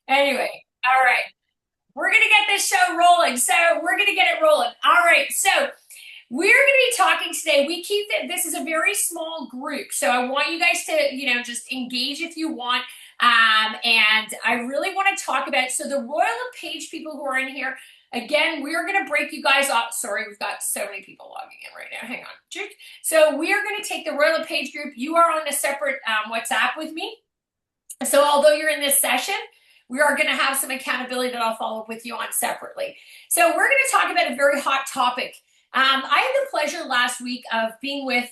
Anyway, all right. We're going to get this show rolling. So we're going to get it rolling. All right. So we're going to be talking today. We keep it, this is a very small group. So I want you guys to, just engage if you want. And I really want to talk about, so the Royal LePage people who are in here, again, we are going to break you guys off. Sorry, we've got so many people logging in right now. Hang on. So we are going to take the Royal LePage group. You are on a separate WhatsApp with me. So although you're in this session, we are going to have some accountability that I'll follow up with you on separately. So we're going to talk about a very hot topic. I had the pleasure last week of being with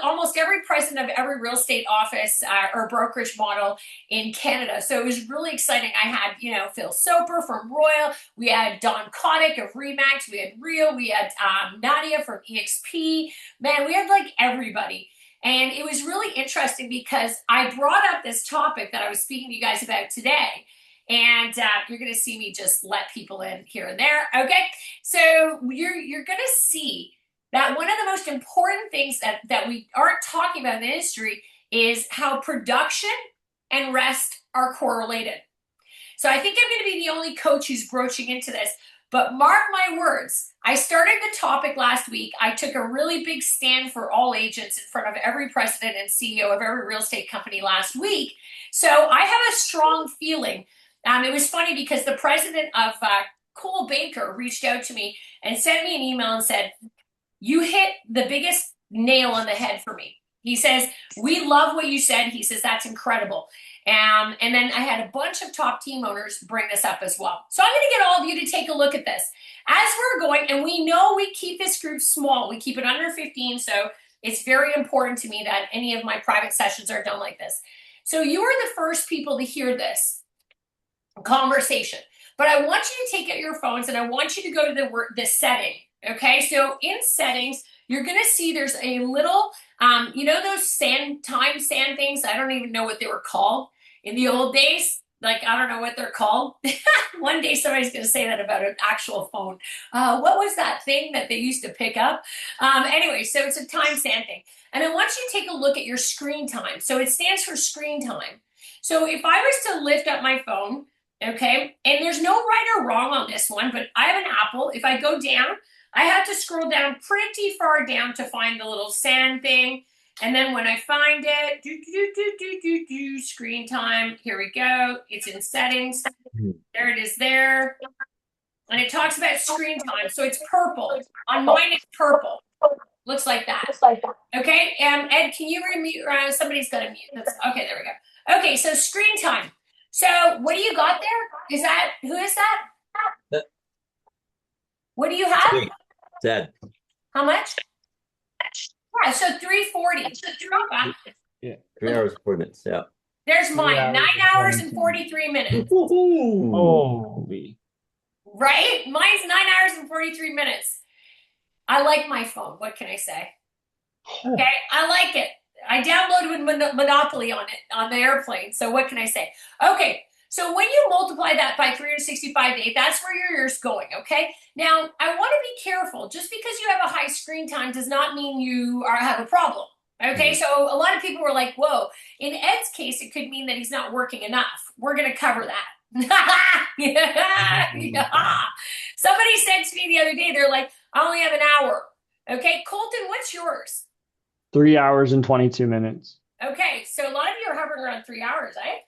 almost every president of every real estate office or brokerage model in Canada. So it was really exciting. I had, Phil Soper from Royal. We had Don Kotick of Remax. We had Rio. We had Nadia from EXP. Man, we had like everybody. And it was really interesting because I brought up this topic that I was speaking to you guys about today. And you're going to see me just let people in here and there. Okay. So you're going to see that one of the most important things that we aren't talking about in the industry is how production and rest are correlated. So I think I'm going to be the only coach who's broaching into this. But mark my words, I started the topic last week. I took a really big stand for all agents in front of every president and CEO of every real estate company last week. So I have a strong feeling. It was funny because the president of Cole Baker reached out to me and sent me an email and said, "You hit the biggest nail on the head for me." He says, "We love what you said." He says, "That's incredible." And then I had a bunch of top team owners bring this up as well. So I'm going to get all of you to take a look at this. As we're going, and we know we keep this group small. We keep it under 15, so it's very important to me that any of my private sessions are done like this. So you are the first people to hear this conversation. But I want you to take out your phones, and I want you to go to the setting, okay? So in settings, you're going to see there's a little, those time sand things? I don't even know what they were called. In the old days, like, I don't know what they're called. One day somebody's going to say that about an actual phone. What was that thing that they used to pick up? Anyway, so it's a time sand thing. And I want you to take a look at your screen time. So it stands for screen time. So if I was to lift up my phone, okay, and there's no right or wrong on this one, but I have an Apple. If I go down, I have to scroll down pretty far down to find the little sand thing. And then when I find it, screen time, here we go. It's in settings. There it is there. And it talks about screen time. So it's purple. On mine, it's purple. Looks like that. Okay. Ed, can you remute? Somebody's got to mute. Okay, there we go. Okay, so screen time. So what do you got there? Who is that? What do you have? Ted. How much? Yeah, so 340. Yeah, 3 hours and 40 minutes. Yeah. There's mine, 9 hours and 43 minutes. Holy. Right? Mine's 9 hours and 43 minutes. I like my phone. What can I say? Okay, I like it. I downloaded Monopoly on it on the airplane. So what can I say? Okay, so when you multiply that by 365 days, that's where your year's going, okay? Now, I want to be careful. Just because you have a high screen time does not mean you have a problem, okay? So a lot of people were like, whoa. In Ed's case, it could mean that he's not working enough. We're going to cover that. Yeah. Somebody said to me the other day, they're like, I only have an hour. Okay, Colton, what's yours? 3 hours and 22 minutes. Okay, so a lot of you are hovering around 3 hours, eh?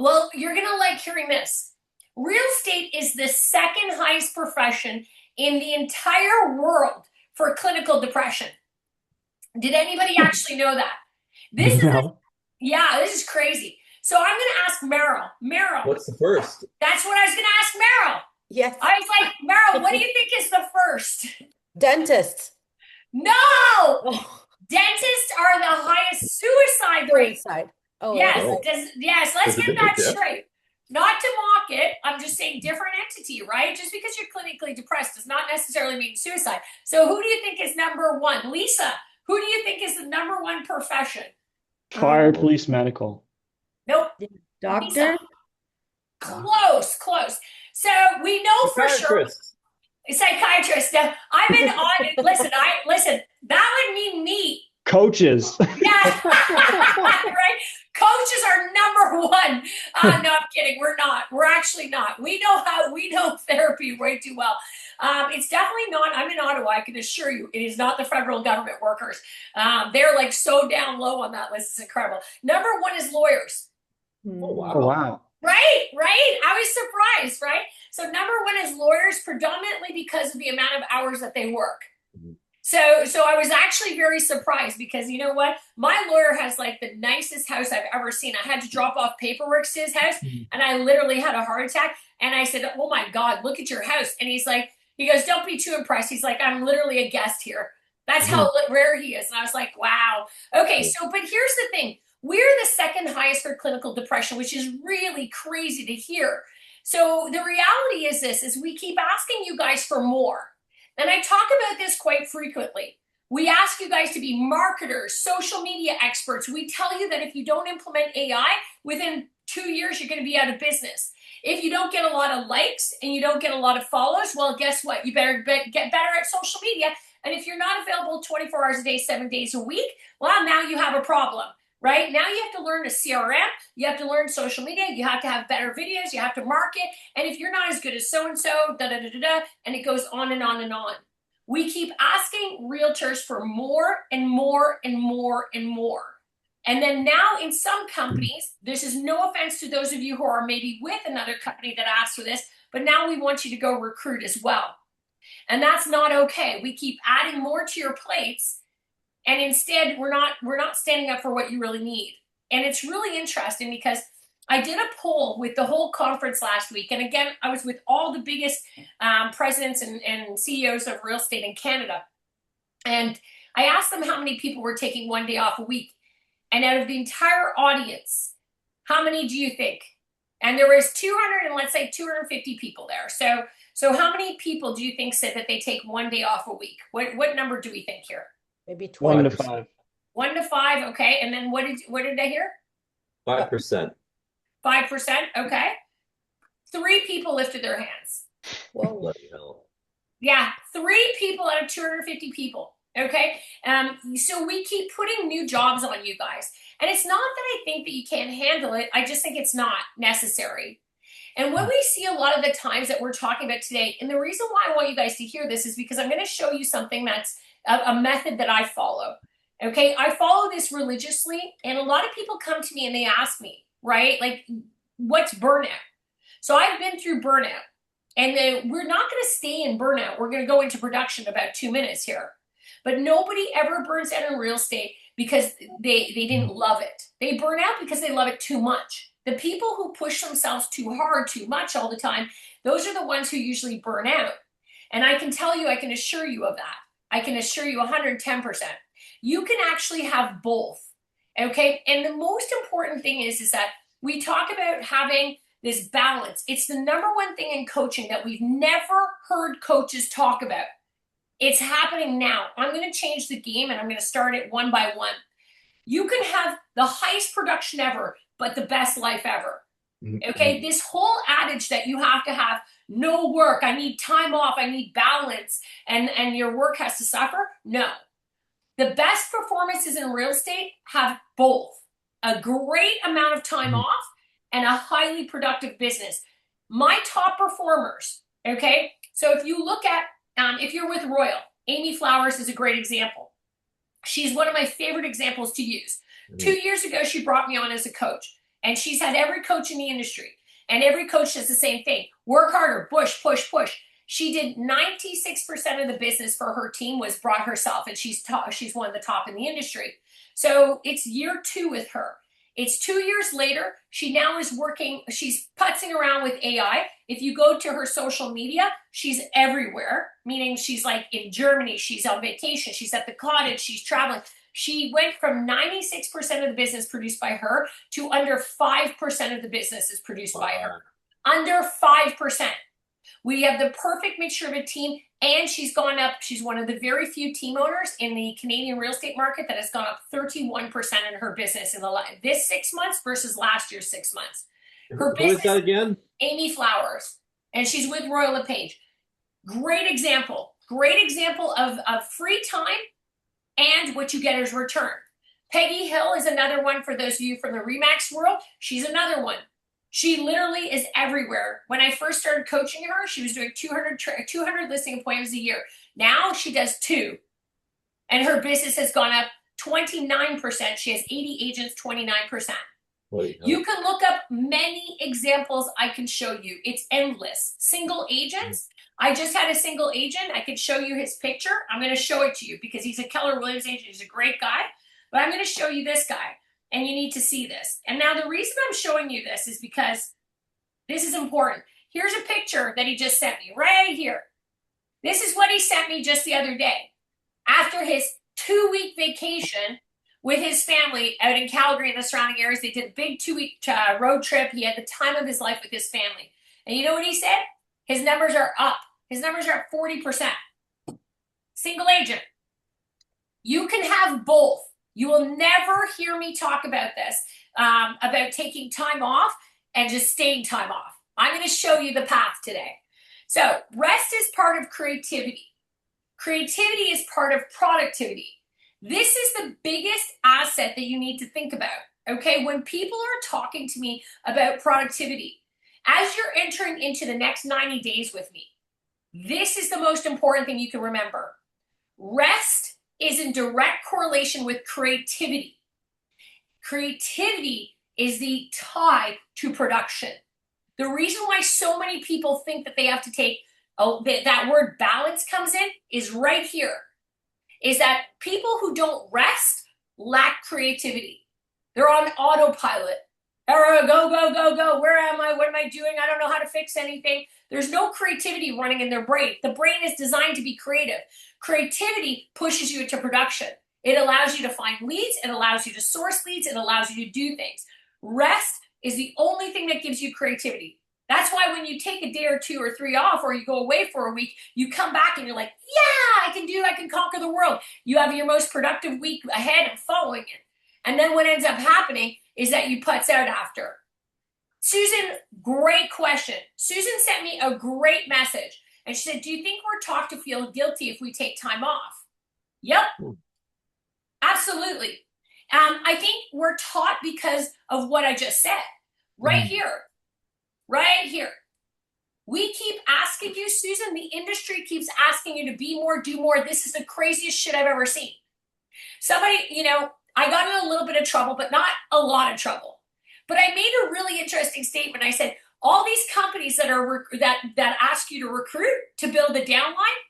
Well, you're going to like hearing this. Real estate is the second highest profession in the entire world for clinical depression. Did anybody actually know that? This is crazy. So I'm going to ask Meryl. Meryl. What's the first? That's what I was going to ask Meryl. Yes. I was like, Meryl, what do you think is the first? Dentists. No! Oh. Dentists are the highest suicide rate. Oh, yes, yes. Let's get that straight. Not to mock it, I'm just saying different entity, right? Just because you're clinically depressed does not necessarily mean suicide. So who do you think is number one? Lisa, who do you think is the number one profession? Fire, police, medical. Nope. Doctor? Lisa. Close. So we know for sure. Psychiatrist. Now, I've been on. Listen. That would mean me. Coaches. Yeah. Right. Coaches coaches are number one. No, I'm kidding. We're not. We're actually not. We know therapy way too well. It's definitely not. I'm in Ottawa. I can assure you, it is not the federal government workers. They're like so down low on that list. It's incredible. Number one is lawyers. Oh, wow. Oh, wow. Right. I was surprised, right? So number one is lawyers, predominantly because of the amount of hours that they work. Mhm. So I was actually very surprised because you know what? My lawyer has like the nicest house I've ever seen. I had to drop off paperwork to his house and I literally had a heart attack. And I said, oh my God, look at your house. And he goes, don't be too impressed. He's like, I'm literally a guest here. That's how rare he is. And I was like, wow. Okay, so, but here's the thing. We're the second highest for clinical depression, which is really crazy to hear. So the reality is this, is we keep asking you guys for more. And I talk about this quite frequently. We ask you guys to be marketers, social media experts. We tell you that if you don't implement AI, within 2 years, you're going to be out of business. If you don't get a lot of likes and you don't get a lot of follows, well, guess what? You better get better at social media. And if you're not available 24 hours a day, 7 days a week, well, now you have a problem. Right? Now you have to learn a CRM, you have to learn social media, you have to have better videos, you have to market, and if you're not as good as so-and-so, and it goes on and on and on. We keep asking realtors for more and more and more and more. And then now in some companies, this is no offense to those of you who are maybe with another company that asked for this, but now we want you to go recruit as well. And that's not okay. We keep adding more to your plates. And instead, we're not standing up for what you really need. And it's really interesting because I did a poll with the whole conference last week. And again, I was with all the biggest presidents and CEOs of real estate in Canada. And I asked them how many people were taking 1 day off a week. And out of the entire audience, how many do you think? And there was 200 and let's say 250 people there. So how many people do you think said that they take 1 day off a week? What number do we think here? Maybe 1 20. to 5. 1 to 5, okay. And then what did I hear? 5%. 5%, okay. 3 people lifted their hands. Whoa. Bloody hell. Yeah, 3 people out of 250 people, okay. So we keep putting new jobs on you guys. And it's not that I think that you can't handle it. I just think it's not necessary. And what we see a lot of the times that we're talking about today, and the reason why I want you guys to hear this is because I'm going to show you something that's a method that I follow. Okay, I follow this religiously, and a lot of people come to me and they ask me, right, like, what's burnout? So I've been through burnout, and we're not going to stay in burnout. We're going to go into production in about 2 minutes here. But nobody ever burns out in real estate because they didn't love it. They burn out because they love it too much. The people who push themselves too hard, too much all the time, those are the ones who usually burn out. And I can tell you, I can assure you of that. I can assure you 110%. You can actually have both, okay? And the most important thing is that we talk about having this balance. It's the number one thing in coaching that we've never heard coaches talk about. It's happening now. I'm going to change the game, and I'm going to start it one by one. You can have the highest production ever, but the best life ever. Okay, this whole adage that you have to have no work, I need time off, I need balance, and your work has to suffer. No. The best performances in real estate have both a great amount of time off and a highly productive business. My top performers, okay, so if you look at, if you're with Royal, Amy Flowers is a great example. She's one of my favorite examples to use. 2 years ago, she brought me on as a coach. And she's had every coach in the industry. And every coach does the same thing. Work harder, push, push, push. She did 96% of the business for her team was brought herself. And she's one of the top in the industry. So it's year 2 with her. It's 2 years later. She now is working. She's putzing around with AI. If you go to her social media, she's everywhere. Meaning she's like in Germany. She's on vacation. She's at the cottage. She's traveling. She went from 96% of the business produced by her to under 5% of the business is produced by her. Under 5%. We have the perfect mixture of a team, and she's gone up. She's one of the very few team owners in the Canadian real estate market that has gone up 31% in her business in this 6 months versus last year's 6 months. Her Who is that again? Amy Flowers, and she's with Royal LePage. Great example. Great example of free time and what you get is return. Peggy Hill is another one for those of you from the Remax world. She's another one. She literally is everywhere. When I first started coaching her, she was doing 200 listing appointments a year. Now she does 2. And her business has gone up 29%. She has 80 agents, 29%. You can look up many examples I can show you. It's endless. Single agents. I just had a single agent. I can show you his picture. I'm going to show it to you because he's a Keller Williams agent. He's a great guy. But I'm going to show you this guy. And you need to see this. And now the reason I'm showing you this is because this is important. Here's a picture that he just sent me right here. This is what he sent me just the other day. After his 2-week vacation with his family out in Calgary and the surrounding areas, they did a big 2-week road trip. He had the time of his life with his family. And you know what he said? His numbers are up. His numbers are up 40%. Single agent. You can have both. You will never hear me talk about this, about taking time off and just staying time off. I'm going to show you the path today. So rest is part of creativity. Creativity is part of productivity. This is the biggest asset that you need to think about, okay? When people are talking to me about productivity, as you're entering into the next 90 days with me, this is the most important thing you can remember. Rest is in direct correlation with creativity. Creativity is the tie to production. The reason why so many people think that they have to take, that word balance comes in is right here, is that people who don't rest lack creativity. They're on autopilot. Go, go, go, go. Where am I? What am I doing? I don't know how to fix anything. There's no creativity running in their brain. The brain is designed to be creative. Creativity pushes you into production. It allows you to find leads. It allows you to source leads. It allows you to do things. Rest is the only thing that gives you creativity. That's why when you take a day or 2 or 3 off, or you go away for a week, you come back and you're like, yeah, I can conquer the world. You have your most productive week ahead and following it. And then what ends up happening is that you putz out after. Susan, great question. Susan sent me a great message. And she said, do you think we're taught to feel guilty if we take time off? Yep, absolutely. I think we're taught because of what I just said. Right here. Right here. We keep asking you, Susan, the industry keeps asking you to be more, do more. This is the craziest shit I've ever seen. Somebody, I got in a little bit of trouble, but not a lot of trouble. But I made a really interesting statement. I said, all these companies that are that ask you to recruit to build a downline,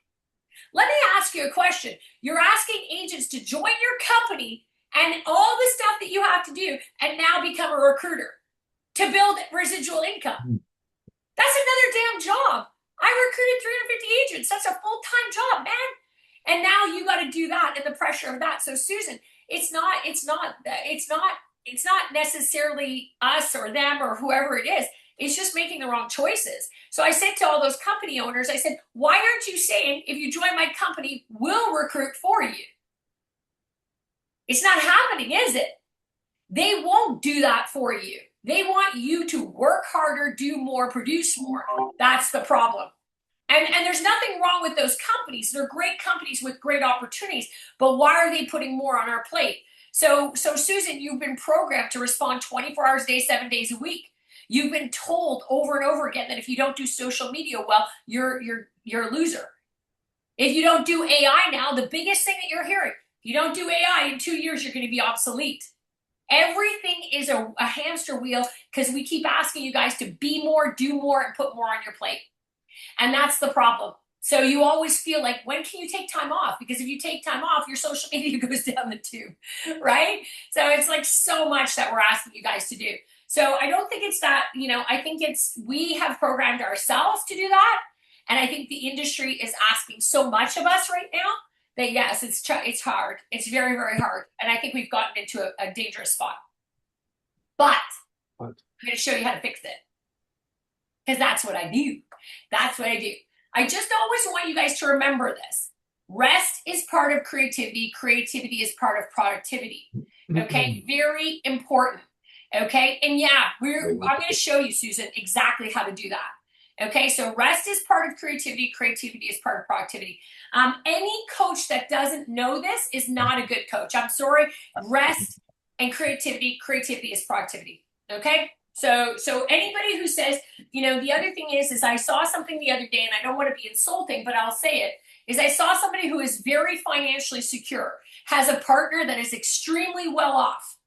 let me ask you a question. You're asking agents to join your company and all the stuff that you have to do and now become a recruiter to build residual income. That's another damn job. I recruited 350 agents. That's a full-time job, man. And now you got to do that and the pressure of that. So Susan, it's not necessarily us or them or whoever it is. It's just making the wrong choices. So I said to all those company owners, I said, why aren't you saying, if you join my company, we'll recruit for you? It's not happening, is it? They won't do that for you. They want you to work harder, do more, produce more. That's the problem. And there's nothing wrong with those companies. They're great companies with great opportunities. But why are they putting more on our plate? So Susan, you've been programmed to respond 24 hours a day, 7 days a week. You've been told over and over again that if you don't do social media well, you're a loser. If you don't do AI now, the biggest thing that you're hearing, if you don't do AI in 2 years, you're going to be obsolete. Everything is a hamster wheel because we keep asking you guys to be more, do more, and put more on your plate. And that's the problem. So you always feel like, when can you take time off? Because if you take time off, your social media goes down the tube, right? So it's like so much that we're asking you guys to do. So I don't think it's that, I think we have programmed ourselves to do that. And I think the industry is asking so much of us right now that yes, it's hard. It's very, very hard. And I think we've gotten into a dangerous spot. But I'm going to show you how to fix it. Because that's what I do. That's what I do. I just always want you guys to remember this. Rest is part of creativity. Creativity is part of productivity. Okay? Very important. Okay? And yeah, I'm going to show you, Susan, exactly how to do that. Okay, so rest is part of creativity. Creativity is part of productivity. Any coach that doesn't know this is not a good coach. I'm sorry. Rest and creativity. Creativity is productivity. Okay, so anybody who says, the other thing is I saw something the other day, and I don't want to be insulting, but I'll say it. Is I saw somebody who is very financially secure, has a partner that is extremely well off,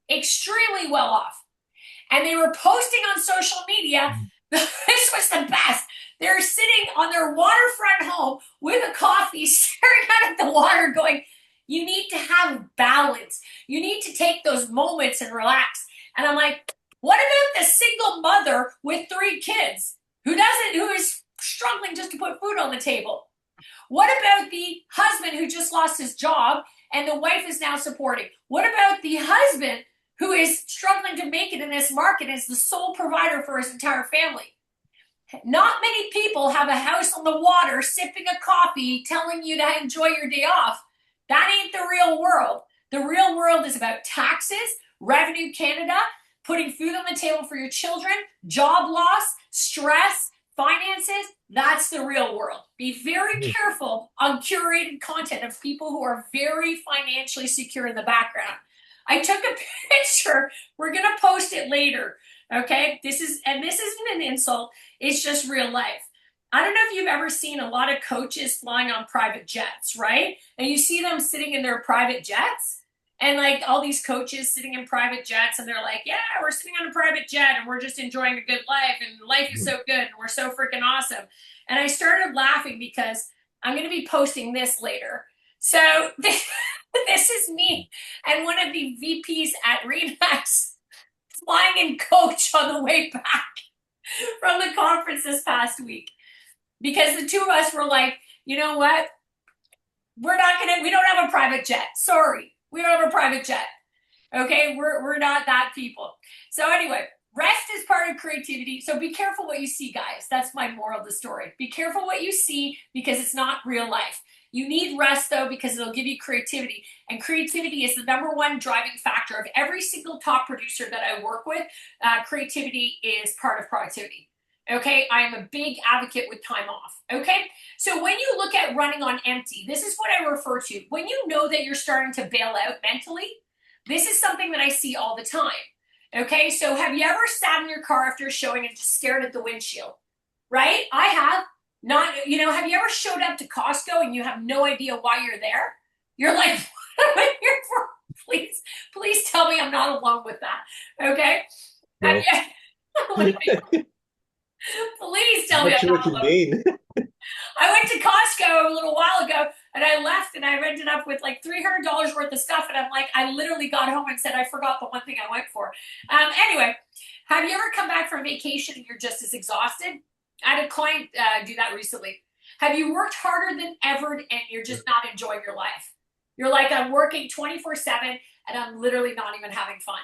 and they were posting on social media. This was the best. They're sitting on their waterfront home with a coffee, staring out at the water, going, you need to have balance. You need to take those moments and relax. And I'm like, what about the single mother with 3 kids who is struggling just to put food on the table? What about the husband who just lost his job and the wife is now supporting? What about the husband who is struggling to make it in this market as the sole provider for his entire family? Not many people have a house on the water, sipping a coffee, telling you to enjoy your day off. That ain't the real world. The real world is about taxes, Revenue Canada, putting food on the table for your children, job loss, stress, finances. That's the real world. Be very careful on curated content of people who are very financially secure in the background. I took a picture. We're going to post it later. Okay. This isn't an insult. It's just real life. I don't know if you've ever seen a lot of coaches flying on private jets, right? And you see them sitting in their private jets, and like all these coaches sitting in private jets, and they're like, yeah, we're sitting on a private jet and we're just enjoying a good life, and life is so good and we're so freaking awesome. And I started laughing because I'm going to be posting this later. So this is me and one of the VPs at RE/MAX flying in coach on the way back from the conference this past week, because the two of us were like, you know what? We don't have a private jet. Sorry. We don't have a private jet. Okay. We're not that people. So anyway, rest is part of creativity. So be careful what you see, guys. That's my moral of the story. Be careful what you see, because it's not real life. You need rest, though, because it'll give you creativity. And creativity is the #1 driving factor of every single top producer that I work with. Creativity is part of productivity. Okay, I am a big advocate with time off. Okay, so when you look at running on empty, this is what I refer to. When you know that you're starting to bail out mentally, this is something that I see all the time. Okay, so have you ever sat in your car after a showing and just stared at the windshield? Right? I have. Have you ever showed up to Costco and you have no idea why you're there? You're like, what am I here for? Please tell me I'm not alone with that. Okay? No. Please tell me I'm not alone. Mean. I went to Costco a little while ago and I left and I ended up with like $300 worth of stuff. And I'm like, I literally got home and said, I forgot the one thing I went for. Anyway, have you ever come back from vacation and you're just as exhausted? I had a client do that recently. Have you worked harder than ever and you're just not enjoying your life? You're like, I'm working 24/7 and I'm literally not even having fun.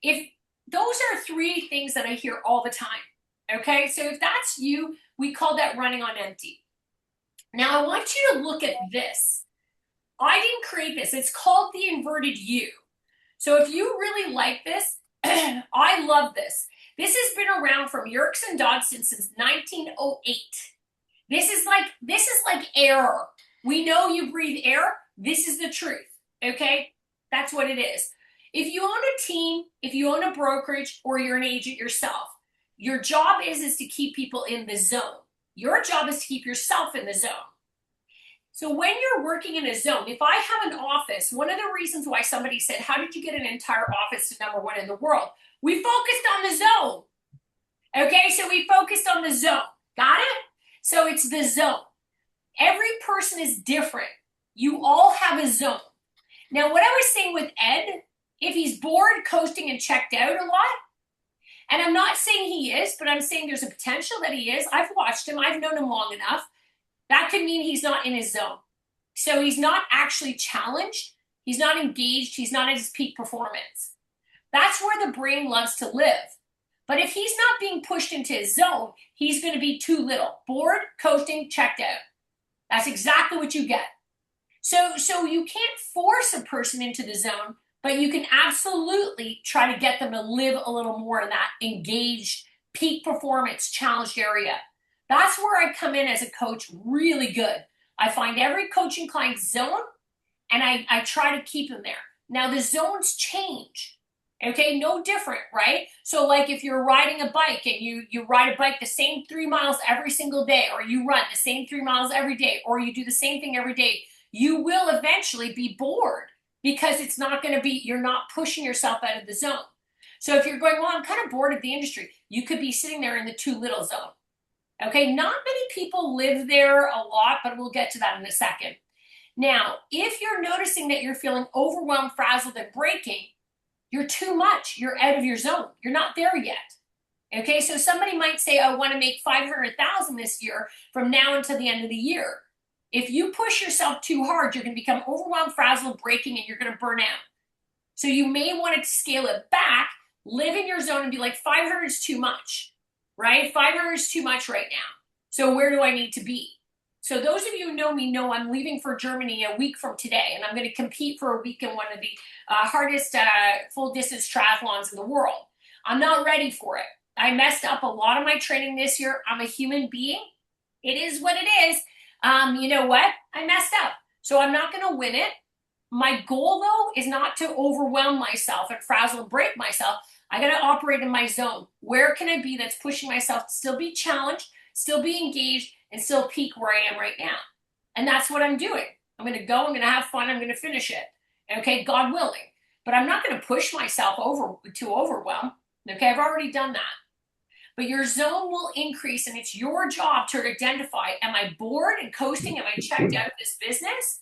If those are 3 things that I hear all the time. Okay, so if that's you, we call that running on empty. Now I want you to look at this. I didn't create this. It's called the inverted U. So if you really like this, I love this. This has been around from Yerkes and Dodson since 1908. This is like air. We know you breathe air. This is the truth. Okay? That's what it is. If you own a team, if you own a brokerage, or you're an agent yourself, your job is to keep people in the zone. Your job is to keep yourself in the zone. So when you're working in a zone, if I have an office, one of the reasons why somebody said, how did you get an entire office to #1 in the world? We focused on the zone. Okay, so we focused on the zone. Got it? So it's the zone. Every person is different. You all have a zone. Now, what I was saying with Ed, if he's bored, coasting, and checked out a lot, and I'm not saying he is, but I'm saying there's a potential that he is. I've watched him. I've known him long enough. That could mean he's not in his zone. So he's not actually challenged. He's not engaged. He's not at his peak performance. That's where the brain loves to live. But if he's not being pushed into his zone, he's going to be too little. Bored, coasting, checked out. That's exactly what you get. So you can't force a person into the zone, but you can absolutely try to get them to live a little more in that engaged, peak performance, challenged area. That's where I come in as a coach really good. I find every coaching client's zone and I try to keep them there. Now the zones change. Okay, no different, right? So like if you're riding a bike and you ride a bike the same 3 miles every single day, or you run the same 3 miles every day, or you do the same thing every day, you will eventually be bored because it's not going to be, you're not pushing yourself out of the zone. So if you're going, well, I'm kind of bored of the industry, you could be sitting there in the too little zone. Okay, not many people live there a lot, but we'll get to that in a second. Now, if you're noticing that you're feeling overwhelmed, frazzled, and breaking, you're too much. You're out of your zone. You're not there yet. Okay, so somebody might say, I want to make 500,000 this year from now until the end of the year. If you push yourself too hard, you're going to become overwhelmed, frazzled, breaking, and you're going to burn out. So you may want to scale it back, live in your zone, and be like, 500 is too much, right? 500 is too much right now. So where do I need to be? So those of you who know me know I'm leaving for Germany a week from today, and I'm going to compete for a week in one of the hardest full-distance triathlons in the world. I'm not ready for it. I messed up a lot of my training this year. I'm a human being. It is what it is. You know what? I messed up. So I'm not going to win it. My goal, though, is not to overwhelm myself and frazzle and break myself. I got to operate in my zone. Where can I be that's pushing myself to still be challenged, still be engaged, and still peak where I am right now? And that's what I'm doing. I'm going to go, I'm going to have fun, I'm going to finish it. Okay, God willing. But I'm not going to push myself to overwhelm. Okay, I've already done that. But your zone will increase, and it's your job to identify, am I bored and coasting? Am I checked out of this business?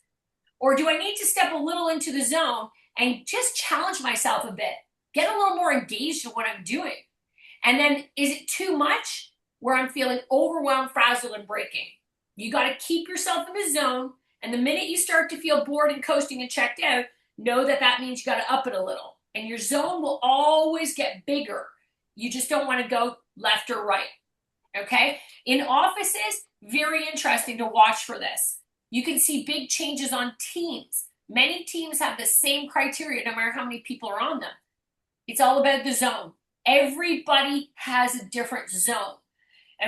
Or do I need to step a little into the zone and just challenge myself a bit? Get a little more engaged in what I'm doing. And then is it too much where I'm feeling overwhelmed, frazzled, and breaking? You got to keep yourself in the zone. And the minute you start to feel bored and coasting and checked out, know that that means you got to up it a little. And your zone will always get bigger. You just don't want to go left or right. Okay? In offices, very interesting to watch for this. You can see big changes on teams. Many teams have the same criteria no matter how many people are on them. It's all about the zone. Everybody has a different zone.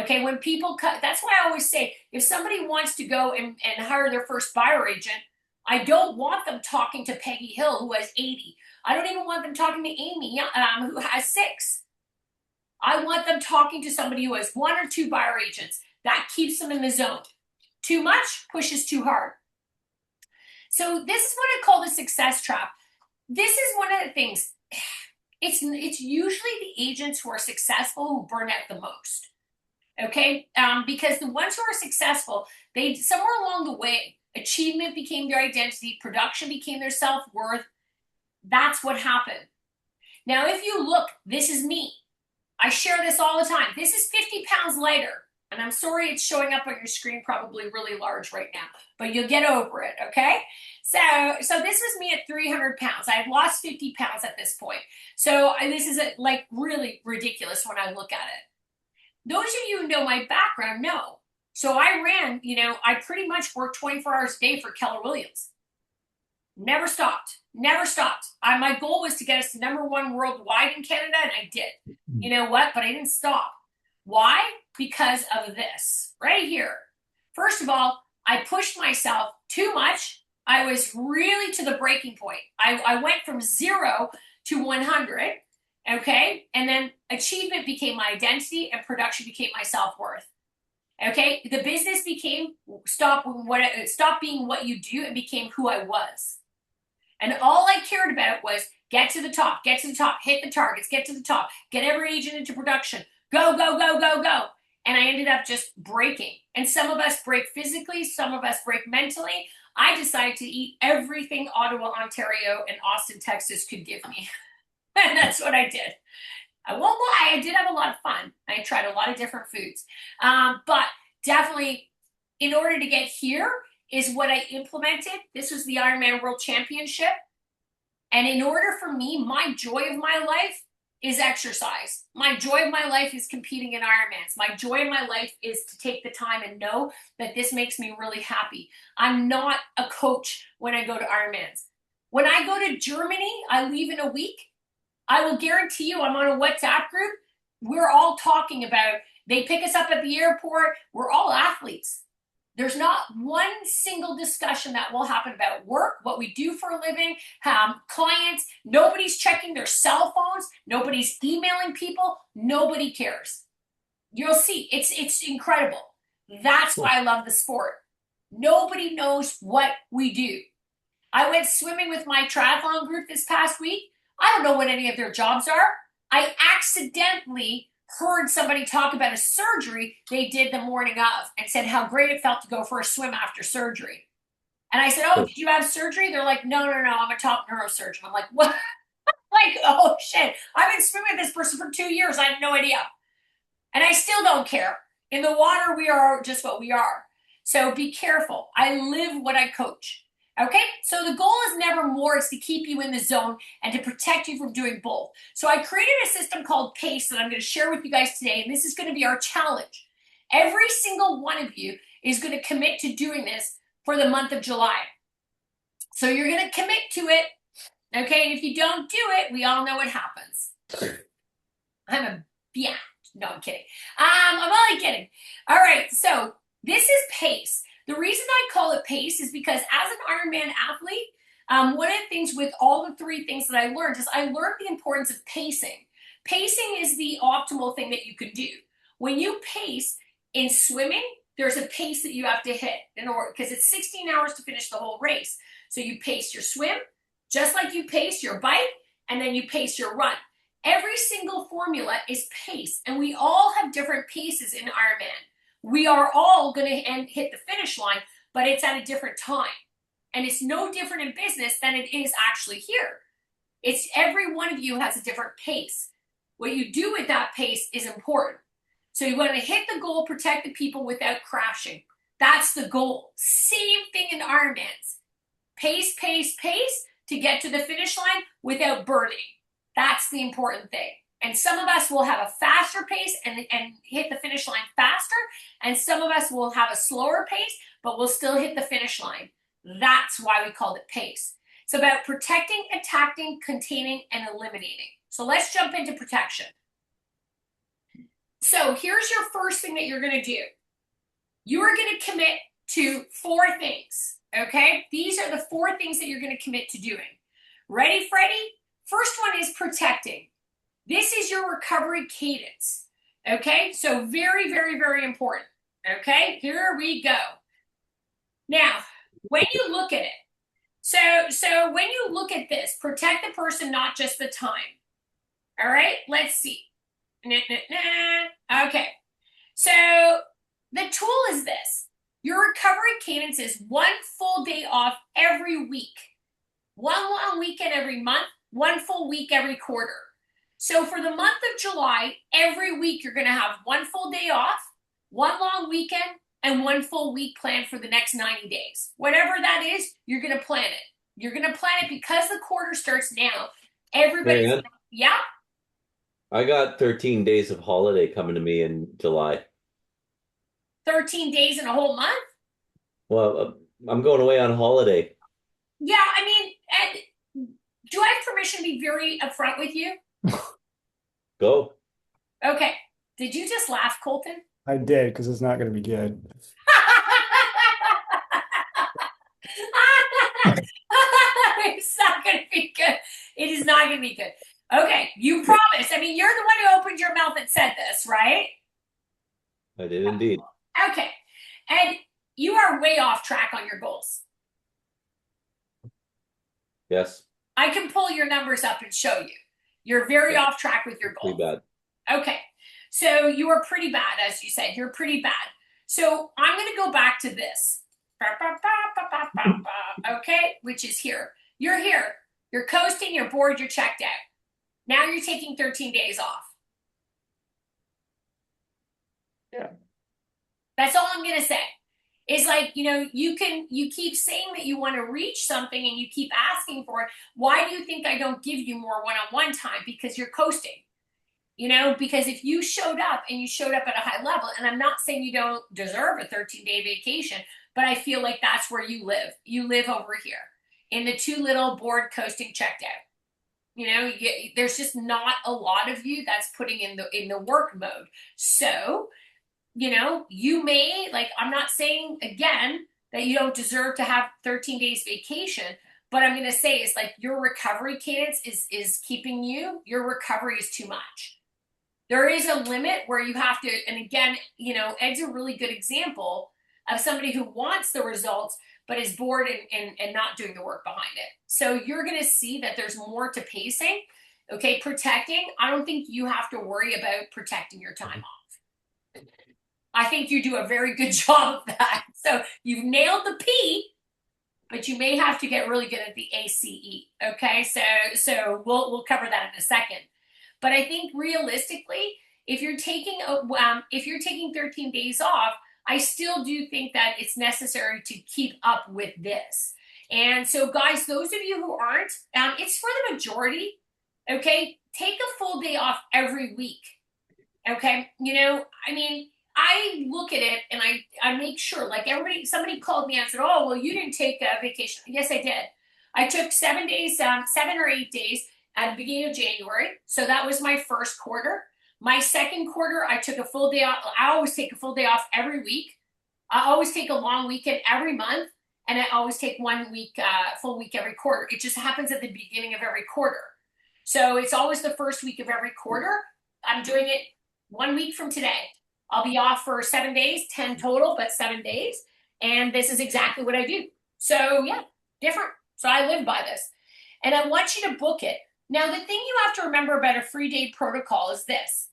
Okay, when people cut, that's why I always say, if somebody wants to go and hire their first buyer agent, I don't want them talking to Peggy Hill, who has 80. I don't even want them talking to Amy, who has 6. I want them talking to somebody who has 1 or 2 buyer agents. That keeps them in the zone. Too much pushes too hard. So this is what I call the success trap. This is one of the things. It's usually the agents who are successful who burn out the most. Okay, because the ones who are successful, they somewhere along the way, achievement became their identity, production became their self-worth. That's what happened. Now, if you look, this is me. I share this all the time. This is 50 pounds lighter. And I'm sorry it's showing up on your screen probably really large right now, but you'll get over it, okay? So this was me at 300 pounds. I had lost 50 pounds at this point. So this is like really ridiculous when I look at it. Those of you who know my background know. So I ran, I pretty much worked 24 hours a day for Keller Williams. Never stopped. Never stopped. My goal was to get us to #1 worldwide in Canada, and I did. You know what? But I didn't stop. Why? Because of this right here. First of all, I pushed myself too much. I was really to the breaking point. I went from 0 to 100, okay? And then achievement became my identity and production became my self-worth. Okay? The business stopped being what you do and became who I was. And all I cared about was get to the top, hit the targets, get to the top, get every agent into production, go, go, go, go, go. And I ended up just breaking. And some of us break physically, some of us break mentally. I decided to eat everything Ottawa, Ontario, and Austin, Texas could give me. And that's what I did. I won't lie, I did have a lot of fun. I tried a lot of different foods. But definitely, in order to get here, is what I implemented. This was the Ironman World Championship. And in order for me, my joy of my life is exercise. My joy of my life is competing in Ironmans. My joy of my life is to take the time and know that this makes me really happy. I'm not a coach when I go to Ironmans. When I go to Germany, I leave in a week. I will guarantee you I'm on a WhatsApp group. We're all talking about They pick us up at the airport. We're all athletes. There's not one single discussion that will happen about work, what we do for a living, clients. Nobody's checking their cell phones. Nobody's emailing people. Nobody cares. You'll see. It's incredible. That's why I love the sport. Nobody knows what we do. I went swimming with my triathlon group this past week. I don't know what any of their jobs are. I accidentally heard somebody talk about a surgery they did the morning of and said how great it felt to go for a swim after surgery. And I said, oh, did you have surgery? They're like, no, I'm a top neurosurgeon. I'm like, what? Like, oh shit. I've been swimming with this person for 2 years. I had no idea. And I still don't care. In the water, we are just what we are. So be careful. I live what I coach. Okay, so the goal is never more. It's to keep you in the zone and to protect you from doing both. So I created a system called PACE that I'm going to share with you guys today, and this is going to be our challenge. Every single one of you is going to commit to doing this for the month of July. So you're going to commit to it, okay? And if you don't do it, we all know what happens. No, I'm kidding. I'm only kidding. All right, so this is PACE. The reason I call it PACE is because as an Ironman athlete, one of the things with all the 3 things that I learned is I learned the importance of pacing. Pacing is the optimal thing that you can do. When you pace in swimming, there's a pace that you have to hit in order, because it's 16 hours to finish the whole race. So you pace your swim, just like you pace your bike, and then you pace your run. Every single formula is pace, and we all have different paces in Ironman. We are all going to hit the finish line, but it's at a different time. And it's no different in business than it is actually here. It's every one of you has a different pace. What you do with that pace is important. So you want to hit the goal, protect the people without crashing. That's the goal. Same thing in Ironmans. Pace, pace, pace to get to the finish line without burning. That's the important thing. And some of us will have a faster pace and hit the finish line faster. And some of us will have a slower pace, but we'll still hit the finish line. That's why we called it PACE. It's about protecting, attacking, containing, and eliminating. So let's jump into protection. So here's your first thing that you're going to do. You are going to commit to 4 things, okay? These are the 4 things that you're going to commit to doing. Ready, Freddie? First one is protecting. This is your recovery cadence, okay? So very, very, very important, okay? Here we go. Now, when you look at it, so when you look at this, protect the person, not just the time. All right, let's see. Okay, so the tool is this. Your recovery cadence is 1 full day off every week, 1 long weekend every month, 1 full week every quarter. So for the month of July, every week you're going to have 1 full day off, 1 long weekend, and 1 full week planned for the next 90 days. Whatever that is, you're going to plan it. You're going to plan it because the quarter starts now. Everybody's Marianne, yeah. I got 13 days of holiday coming to me in July. 13 days in a whole month? Well, I'm going away on holiday. Yeah, I mean, and do I have permission to be very upfront with you? Go. Okay. Did you just laugh, Colton? I did, because it's not going to be good. It's not going to be good. It is not going to be good. Okay, you promise. I mean, you're the one who opened your mouth and said this, right? I did indeed. Okay. And you are way off track on your goals. Yes. I can pull your numbers up and show you. You're very off track with your goals. Pretty bad. Okay. So you are pretty bad, as you said. You're pretty bad. So I'm going to go back to this. Okay, which is here. You're here. You're coasting. You're bored. You're checked out. Now you're taking 13 days off. Yeah. That's all I'm going to say. Is like, you keep saying that you want to reach something and you keep asking for it. Why do you think I don't give you more one-on-one time? Because you're coasting. Because if you showed up and you showed up at a high level, and I'm not saying you don't deserve a 13-day vacation, but I feel like that's where you live. You live over here in the too little, bored, coasting, checked out. there's just not a lot of you that's putting in the work mode. So, you may, like, I'm not saying again that you don't deserve to have 13 days vacation, but I'm going to say it's like your recovery cadence is keeping your recovery is too much. There is a limit where you have to, and again, Ed's a really good example of somebody who wants the results, but is bored and not doing the work behind it. So you're going to see that there's more to pacing. Okay, protecting, I don't think you have to worry about protecting your time off. I think you do a very good job of that. So you've nailed the P, but you may have to get really good at the ACE. Okay, so we'll cover that in a second. But I think realistically, if you're taking 13 days off, I still do think that it's necessary to keep up with this. And so, guys, those of you who aren't, it's for the majority. Okay, take a full day off every week. Okay, I look at it and I make sure, like, somebody called me and said, oh, well, you didn't take a vacation. Yes, I did. I took 7 days, 7 or 8 days at the beginning of January. So that was my first quarter. My second quarter, I took a full day off. I always take a full day off every week. I always take a long weekend every month. And I always take 1 week, full week every quarter. It just happens at the beginning of every quarter. So it's always the first week of every quarter. I'm doing it 1 week from today. I'll be off for 7 days, 10 total, but 7 days. And this is exactly what I do. So yeah, different. So I live by this. And I want you to book it. Now, the thing you have to remember about a free day protocol is this.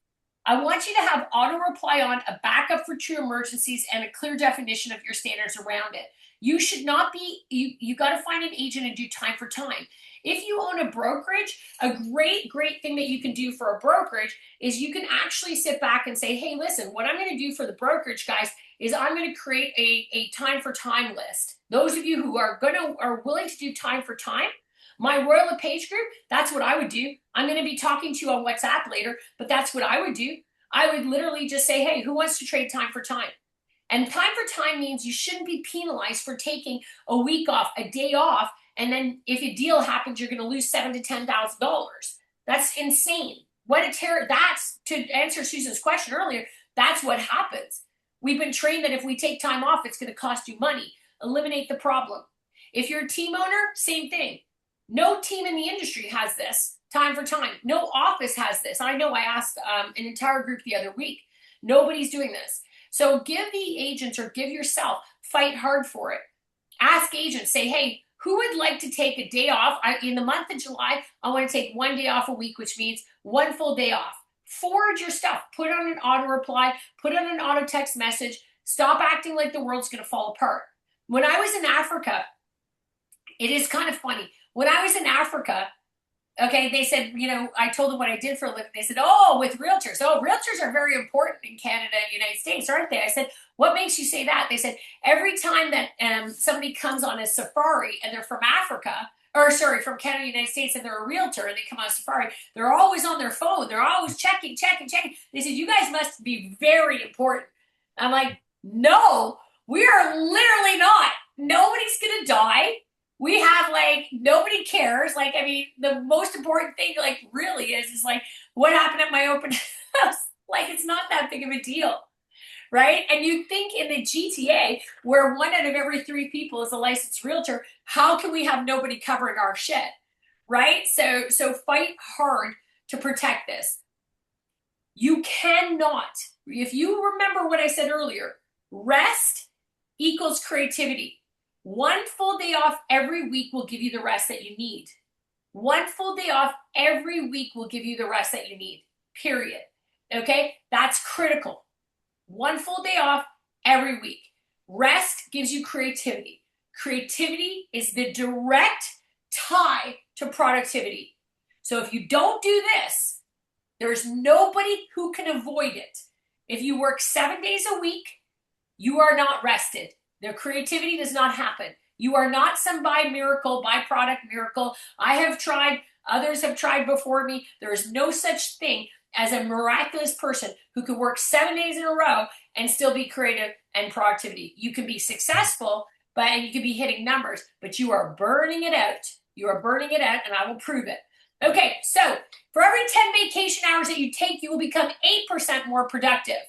I want you to have auto reply on, a backup for true emergencies, and a clear definition of your standards around it. You should not be, you got to find an agent and do time for time. If you own a brokerage, a great thing that you can do for a brokerage is you can actually sit back and say, hey, listen, what I'm going to do for the brokerage, guys, is I'm going to create a time for time list. Those of you who are willing to do time for time, my Royal LePage group, that's what I would do. I'm going to be talking to you on WhatsApp later, but that's what I would do. I would literally just say, hey, who wants to trade time for time? And time for time means you shouldn't be penalized for taking a week off, a day off, and then if a deal happens, you're going to lose $7,000 to $10,000. That's insane. What a terror. That's, to answer Susan's question earlier, that's what happens. We've been trained that if we take time off, it's going to cost you money. Eliminate the problem. If you're a team owner, same thing. No team in the industry has this, time for time. No office has this. I know I asked an entire group the other week. Nobody's doing this. So give the agents or give yourself, fight hard for it. Ask agents, say, hey, who would like to take a day off? In the month of July, I want to take 1 day off a week, which means 1 full day off. Forward your stuff. Put on an auto reply. Put on an auto text message. Stop acting like the world's going to fall apart. When I was in Africa, it is kind of funny. When I was in Africa, okay, they said, I told them what I did for a living. They said, oh, with realtors. Oh, realtors are very important in Canada and the United States, aren't they? I said, what makes you say that? They said, every time that somebody comes on a safari and they're from Africa, from Canada and the United States, and they're a realtor and they come on a safari, they're always on their phone. They're always checking. They said, you guys must be very important. I'm like, no, we are literally not. Nobody's going to die. We have, nobody cares. The most important thing, really is what happened at my open house? It's not that big of a deal, right? And you think in the GTA, where 1 out of every 3 people is a licensed realtor, how can we have nobody covering our shit, right? So fight hard to protect this. You cannot, if you remember what I said earlier, rest equals creativity. 1 full day off every week will give you the rest that you need. 1 full day off every week will give you the rest that you need, period. Okay? That's critical. 1 full day off every week. Rest gives you creativity. Creativity is the direct tie to productivity. So if you don't do this, there's nobody who can avoid it. If you work 7 days a week, you are not rested. Their creativity does not happen. You are not some byproduct miracle. I have tried, others have tried before me. There is no such thing as a miraculous person who could work 7 days in a row and still be creative and productivity. You can be successful, and you can be hitting numbers, but you are burning it out. You are burning it out, and I will prove it. Okay, so for every 10 vacation hours that you take, you will become 8% more productive.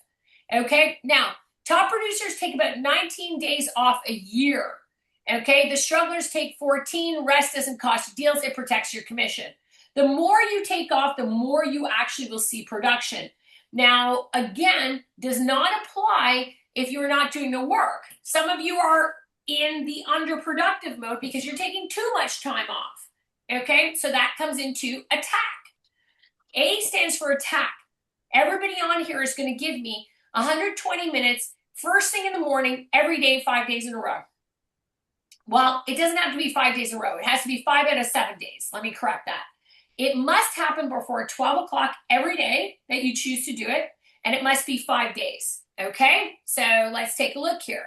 Okay, now top producers take about 19 days off a year. Okay, the strugglers take 14. Rest doesn't cost you deals, it protects your commission. The more you take off, the more you actually will see production. Now, again, does not apply if you're not doing the work. Some of you are in the underproductive mode because you're taking too much time off. Okay, so that comes into attack. A stands for attack. Everybody on here is going to give me 120 minutes first thing in the morning, every day, 5 days in a row. Well, it doesn't have to be 5 days in a row. It has to be 5 out of 7 days. Let me correct that. It must happen before 12 o'clock every day that you choose to do it, and it must be 5 days. Okay, so let's take a look here.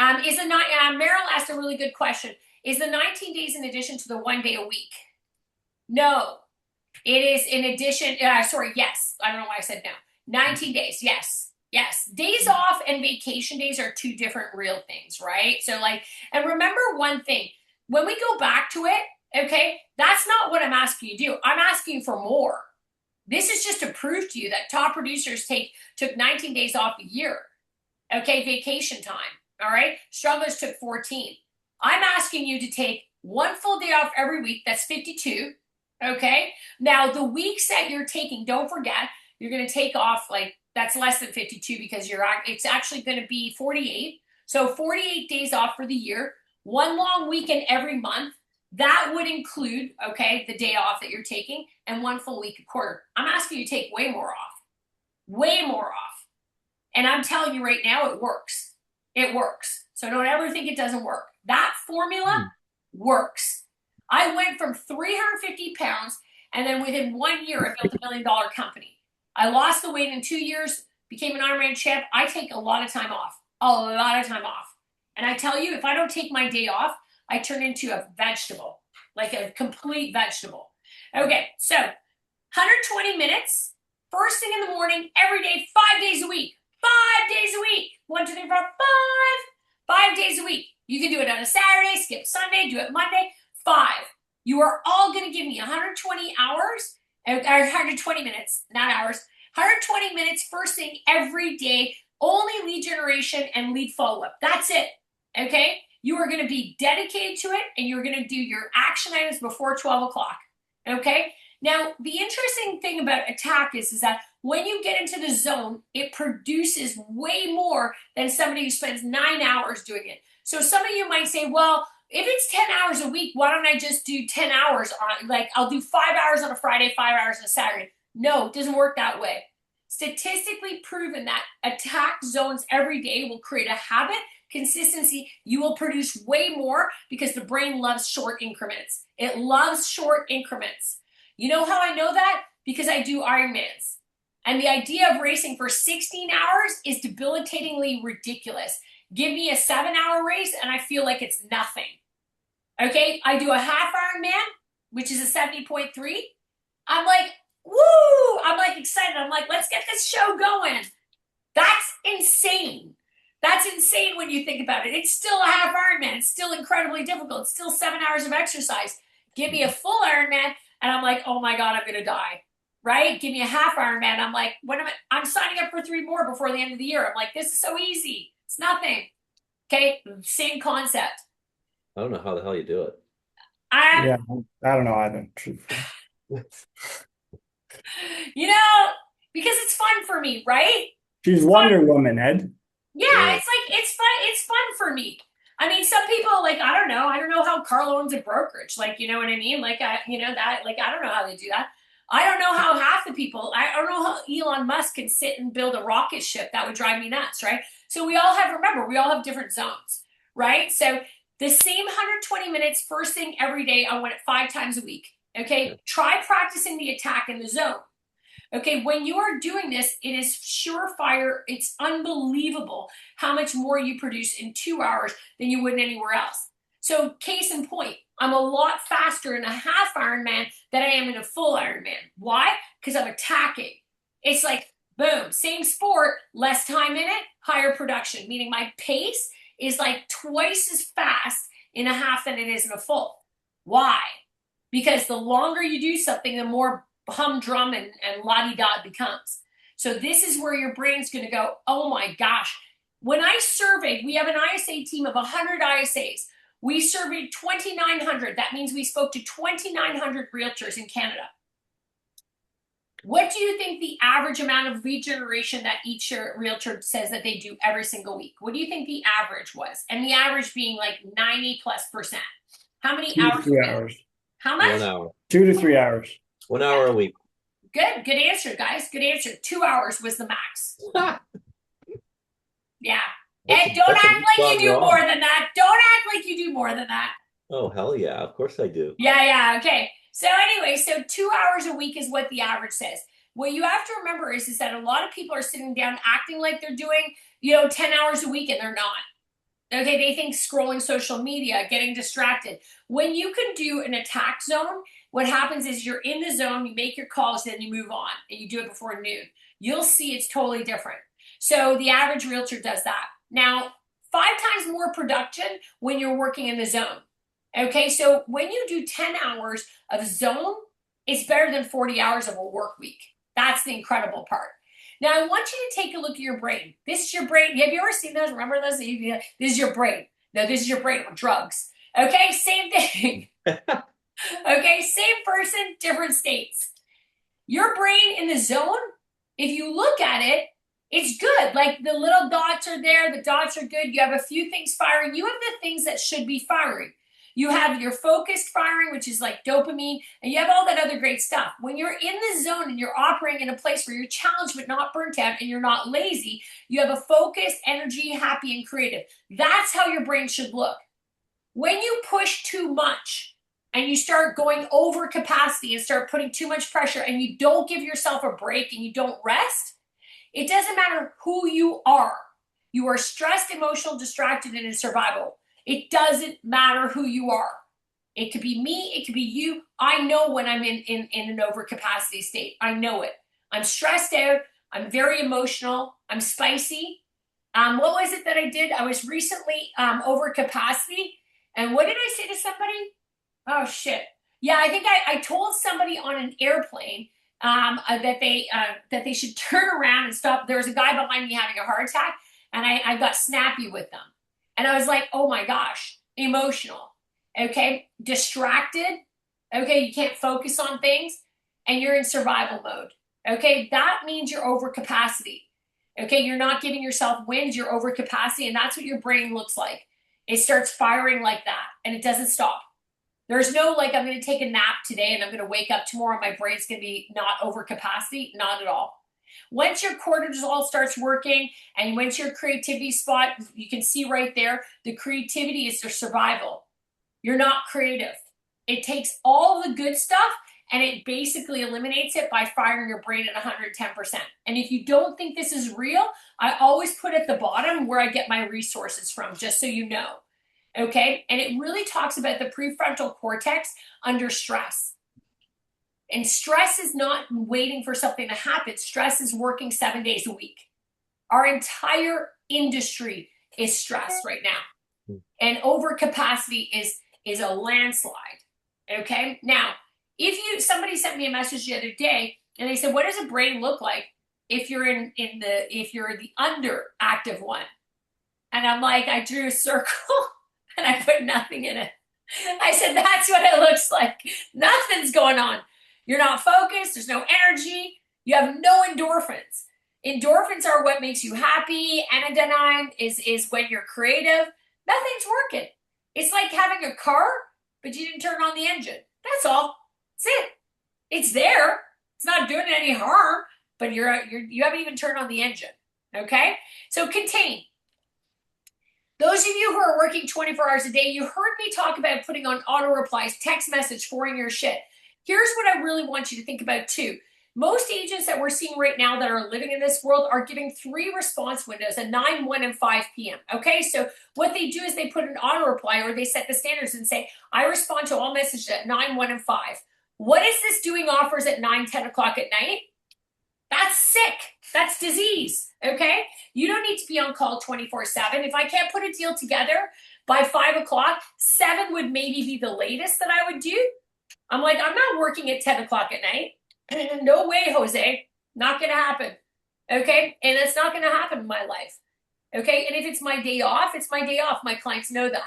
Meryl asked a really good question. Is the 19 days in addition to the 1 day a week? No, it is in addition. Yes. I don't know why I said no. 19 days, yes. Yes, days off and vacation days are two different real things, right? So and remember one thing, when we go back to it, okay, that's not what I'm asking you to do. I'm asking for more. This is just to prove to you that top producers took 19 days off a year. Okay, vacation time, all right? Strugglers took 14. I'm asking you to take 1 full day off every week, that's 52, okay? Now, the weeks that you're taking, don't forget, you're gonna take off that's less than 52 because it's actually going to be 48. So 48 days off for the year, 1 long weekend every month. That would include, okay, the day off that you're taking and 1 full week a quarter. I'm asking you to take way more off. Way more off. And I'm telling you right now, it works. It works. So don't ever think it doesn't work. That formula works. I went from 350 pounds and then within 1 year, I built $1 million company. I lost the weight in 2 years, became an Ironman champ. I take a lot of time off, And I tell you, if I don't take my day off, I turn into a vegetable, like a complete vegetable. Okay, so 120 minutes, first thing in the morning, every day, 5 days a week. 5 days a week. 1, 2, 3, 4, 5. 5 days a week. You can do it on a Saturday, skip Sunday, do it Monday. 5. You are all going to give me 120 hours. Or 120 minutes, not hours, 120 minutes first thing every day, only lead generation and lead follow-up. That's it, okay? You are going to be dedicated to it, and you're going to do your action items before 12 o'clock, okay? Now, the interesting thing about attack is that when you get into the zone, it produces way more than somebody who spends 9 hours doing it. So some of you might say, well, if it's 10 hours a week, why don't I just do 10 hours I'll do 5 hours on a Friday, 5 hours on a Saturday. No, it doesn't work that way. Statistically proven that attack zones every day will create a habit, consistency. You will produce way more because the brain loves short increments. It loves short increments. You know how I know that? Because I do Ironmans. And the idea of racing for 16 hours is debilitatingly ridiculous. Give me a 7-hour race and I feel like it's nothing. Okay, I do a half Ironman, which is a 70.3. I'm like, woo! I'm like excited. I'm like, let's get this show going. That's insane. That's insane when you think about it. It's still a half Ironman. It's still incredibly difficult. It's still 7 hours of exercise. Give me a full Ironman, and I'm like, oh my God, I'm gonna die. Right? Give me a half Ironman. I'm like, I'm signing up for 3 more before the end of the year. I'm like, this is so easy. It's nothing. Okay, same concept. I don't know how the hell you do it. Yeah, I don't know either. You know, because it's fun for me, right? She's Wonder Woman, Ed. Yeah, it's like it's fun for me. I mean, some people I don't know how Carl owns a brokerage, you know what I mean? I don't know how they do that. I don't know how half the people, I don't know how Elon Musk can sit and build a rocket ship. That would drive me nuts, right? So we all have different zones, right? So the same 120 minutes first thing every day, I want it 5 times a week. Okay, try practicing the attack in the zone. Okay, when you are doing this, it is surefire. It's unbelievable how much more you produce in 2 hours than you would anywhere else. So case in point, I'm a lot faster in a half Ironman than I am in a full Ironman. Why? Because I'm attacking. It's like, boom, same sport, less time in it, higher production, meaning my pace is like twice as fast in a half than it is in a full. Why? because the longer you do something, the more humdrum and la-di-da it becomes. So this is where your brain's going to go, oh my gosh. When I surveyed, we have an ISA team of 100 ISAs. We surveyed 2,900. That means we spoke to 2,900 realtors in Canada. What do you think the average amount of lead generation that each realtor says that they do every single week? What do you think the average was? And the average being like 90+%. How many 2 to hours? 3 hours. How much? 1 hour. 2 to 3 hours. 1 hour a week. Good answer, guys. Good answer. 2 hours was the max. Yeah. And don't act like you do more than that. Don't act like you do more than that. Oh, hell yeah. Of course I do. Yeah. Okay. So anyway, so 2 hours a week is what the average says. What you have to remember is that a lot of people are sitting down acting like they're doing, 10 hours a week, and they're not. Okay, they think scrolling social media, getting distracted. When you can do an attack zone, what happens is you're in the zone, you make your calls, then you move on, and you do it before noon. You'll see it's totally different. So the average realtor does that. Now, 5 times more production when you're working in the zone. Okay, so when you do 10 hours of zone, it's better than 40 hours of a work week. That's the incredible part. Now, I want you to take a look at your brain. This is your brain. Have you ever seen those? Remember those? This is your brain. No, this is your brain with drugs. Okay, same thing. Okay, same person, different states. Your brain in the zone, if you look at it, it's good. Like the little dots are there. The dots are good. You have a few things firing. You have the things that should be firing. You have your focused firing, which is like dopamine, and you have all that other great stuff. When you're in the zone and you're operating in a place where you're challenged but not burnt out and you're not lazy, you have a focused, energy, happy, and creative. That's how your brain should look. When you push too much and you start going over capacity and start putting too much pressure and you don't give yourself a break and you don't rest, it doesn't matter who you are. You are stressed, emotional, distracted, and in survival. It doesn't matter who you are. It could be me. It could be you. I know when I'm in an overcapacity state. I know it. I'm stressed out. I'm very emotional. I'm spicy. What was it that I did? I was recently overcapacity. And what did I say to somebody? Oh, shit. Yeah, I think I told somebody on an airplane that they should turn around and stop. There was a guy behind me having a heart attack, and I got snappy with them. And I was like, oh my gosh, emotional, okay? Distracted, okay? You can't focus on things, and you're in survival mode, okay? That means you're over capacity, okay? You're not giving yourself wins, you're over capacity, and that's what your brain looks like. It starts firing like that, and it doesn't stop. There's no like, I'm going to take a nap today, and I'm going to wake up tomorrow, and my brain's going to be not over capacity. Not at all. Once your cortisol starts working and once your creativity spot, you can see right there, the creativity is your survival. You're not creative. It takes all the good stuff and it basically eliminates it by firing your brain at 110%. And if you don't think this is real, I always put at the bottom where I get my resources from, just so you know. Okay? And it really talks about the prefrontal cortex under stress. And stress is not waiting for something to happen. Stress is working 7 days a week. Our entire industry is stressed right now. And overcapacity is a landslide. Okay? Now, somebody sent me a message the other day and they said, what does a brain look like if you're if you're the underactive one? And I'm like, I drew a circle and I put nothing in it. I said, that's what it looks like. Nothing's going on. You're not focused. There's no energy. You have no endorphins. Endorphins are what makes you happy. Anodyne is when you're creative. Nothing's working. It's like having a car, but you didn't turn on the engine. That's all. That's it. It's there. It's not doing any harm, but you haven't even turned on the engine. Okay? So contain. Those of you who are working 24 hours a day, you heard me talk about putting on auto replies, text message, forwarding your shit. Here's what I really want you to think about too. Most agents that we're seeing right now that are living in this world are giving 3 response windows, a 9, 1, and 5 p.m. Okay, so what they do is they put an auto reply or they set the standards and say, I respond to all messages at 9, 1, and 5. What is this doing offers at 9, 10 o'clock at night? That's sick. That's disease, okay? You don't need to be on call 24/7. If I can't put a deal together by 5 o'clock, 7 would maybe be the latest that I would do. I'm like, I'm not working at 10 o'clock at night. No way, Jose. Not going to happen. Okay. And it's not going to happen in my life. Okay. And if it's my day off, it's my day off. My clients know that.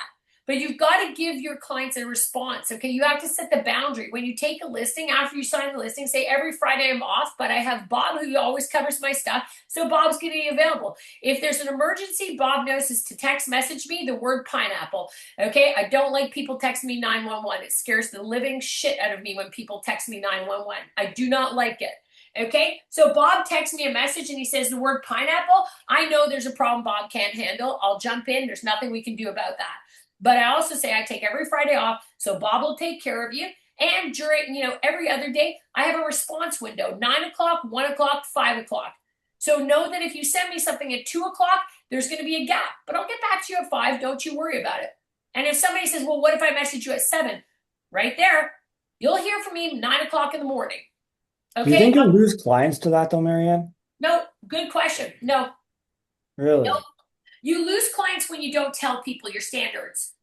But you've got to give your clients a response. Okay. You have to set the boundary. When you take a listing, after you sign the listing, say every Friday I'm off, but I have Bob who always covers my stuff. So Bob's going to be available. If there's an emergency, Bob knows is to text message me the word pineapple. Okay. I don't like people text me 911. It scares the living shit out of me when people text me 911. I do not like it. Okay, so Bob texts me a message and he says the word pineapple. I know there's a problem Bob can't handle. I'll jump in. There's nothing we can do about that. But I also say I take every Friday off, so Bob will take care of you. And during, every other day, I have a response window, 9 o'clock, 1 o'clock, 5 o'clock. So know that if you send me something at 2 o'clock, there's going to be a gap. But I'll get back to you at 5. Don't you worry about it. And if somebody says, well, what if I message you at 7? Right there, you'll hear from me 9 o'clock in the morning. Okay? Do you think you'll lose clients to that though, Marianne? No, good question. No. Really? No. You lose clients when you don't tell people your standards.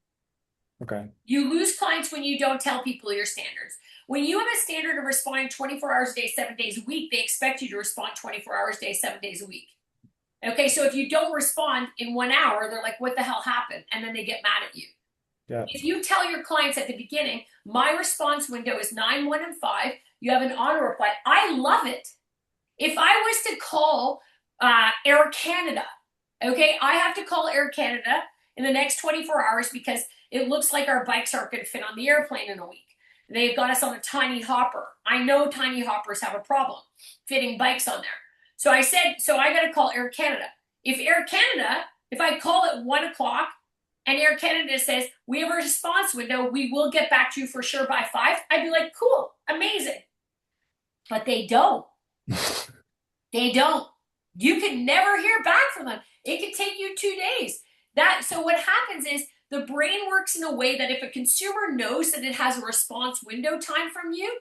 Okay. You lose clients when you don't tell people your standards. When you have a standard of responding 24 hours a day, 7 days a week, they expect you to respond 24 hours a day, 7 days a week. Okay, so if you don't respond in 1 hour, they're like, what the hell happened? And then they get mad at you. Yeah. If you tell your clients at the beginning, my response window is 9, 1, and 5, you have an auto reply. I love it. If I was to call Air Canada, okay, I have to call Air Canada in the next 24 hours because it looks like our bikes aren't going to fit on the airplane in a week. They've got us on a tiny hopper. I know tiny hoppers have a problem fitting bikes on there. So I got to call Air Canada. If I call at 1 o'clock and Air Canada says, we have a response window, we will get back to you for sure by 5, I'd be like, cool, amazing. But they don't. They don't. You can never hear back from them. It could take you 2 days. So what happens is the brain works in a way that if a consumer knows that it has a response window time from you,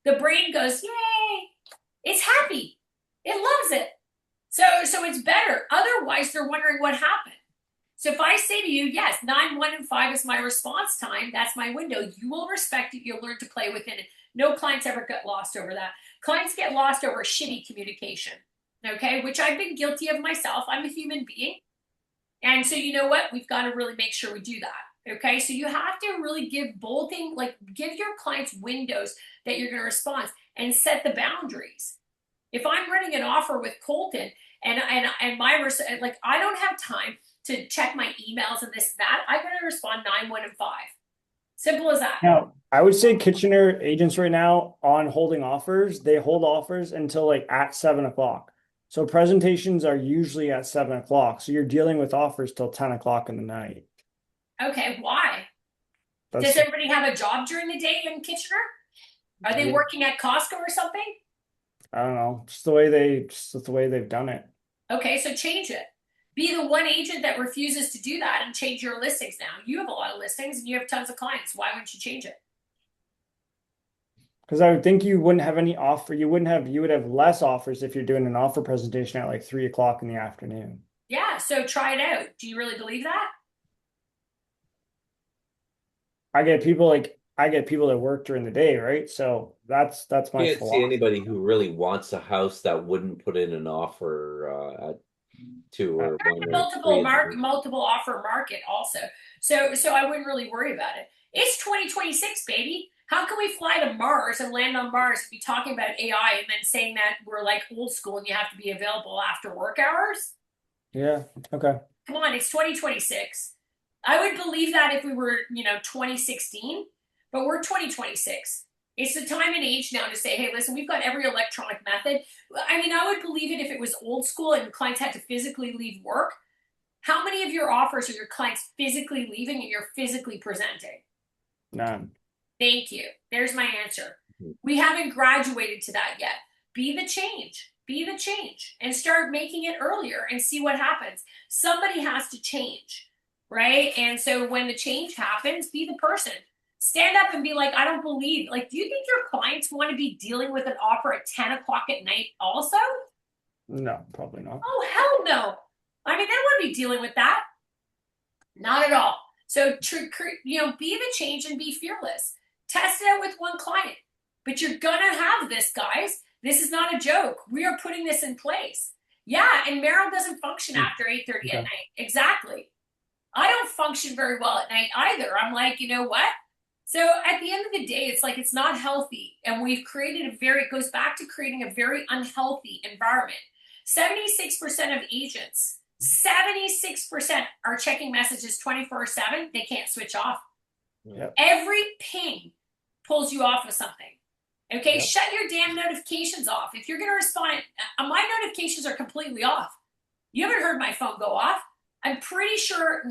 the brain goes, yay, it's happy. It loves it. So it's better. Otherwise, they're wondering what happened. So if I say to you, yes, 9, 1, and 5 is my response time, that's my window, you will respect it. You'll learn to play within it. No clients ever get lost over that. Clients get lost over shitty communication, okay, which I've been guilty of myself. I'm a human being. And so you know what? We've got to really make sure we do that, okay? So you have to really give your clients windows that you're going to respond and set the boundaries. If I'm running an offer with Colton and I don't have time to check my emails and this and that, I'm going to respond 9, 1, and 5. Simple as that. Now, I would say Kitchener agents right now on holding offers, they hold offers until like at 7 o'clock. So presentations are usually at 7 o'clock. So you're dealing with offers till 10 o'clock in the night. Okay, why? Does everybody have a job during the day in Kitchener? Are they working at Costco or something? I don't know. Just the way they've done it. Okay, so change it. Be the one agent that refuses to do that and change your listings now. You have a lot of listings and you have tons of clients. Why wouldn't you change it? Because I would think you wouldn't have any offer. You would have less offers if you're doing an offer presentation at like 3 o'clock in the afternoon. Yeah, so try it out. Do you really believe that? I get people that work during the day, right? So that's my I can't philosophy. see anybody who really wants a house that wouldn't put in an offer at 2 or 1 or 3. Multiple offer market also. So I wouldn't really worry about it. It's 2026, baby. How can we fly to Mars and land on Mars and be talking about AI and then saying that we're like old school and you have to be available after work hours? Yeah. Okay. Come on, it's 2026. I would believe that if we were, 2016, but we're 2026. It's the time and age now to say, hey, listen, we've got every electronic method. I mean, I would believe it if it was old school and clients had to physically leave work. How many of your offers are your clients physically leaving and you're physically presenting? None. Thank you. There's my answer. We haven't graduated to that yet. Be the change. Be the change and start making it earlier and see what happens. Somebody has to change, right? And so when the change happens, be the person. Stand up and be like, I don't believe. Like, do you think your clients want to be dealing with an offer at 10 o'clock at night also? No, probably not. Oh, hell no. I mean, they don't want to be dealing with that. Not at all. So, be the change and be fearless. Test it out with one client. But you're gonna have this, guys. This is not a joke. We are putting this in place. Yeah, and Meryl doesn't function after 8:30 at night. Exactly. I don't function very well at night either. I'm like, you know what? So at the end of the day, it's like it's not healthy. And we've created it goes back to creating a very unhealthy environment. 76% of agents, 76% are checking messages 24/7. They can't switch off. Yep. Every ping pulls you off of something. Okay, Yep. shut your damn notifications off. If you're going to respond, my notifications are completely off. You haven't heard my phone go off. I'm pretty sure,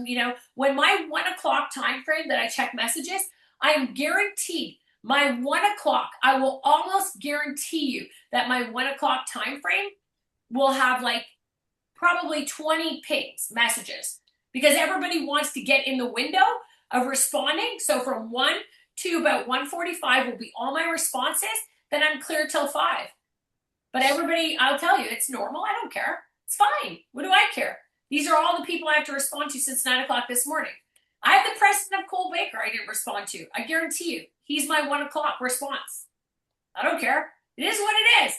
when my 1 o'clock time frame that I check messages, I am guaranteed my 1 o'clock, I will almost guarantee you that my 1 o'clock time frame will have like probably 20 pings, messages, because everybody wants to get in the window of responding. So from 1 to about 1:45 will be all my responses. Then I'm clear till 5. But everybody, I'll tell you, it's normal. I don't care. It's fine. What do I care? These are all the people I have to respond to since 9 o'clock this morning. I have the president of Cole Baker I didn't respond to. I guarantee you, he's my 1 o'clock response. I don't care. It is what it is.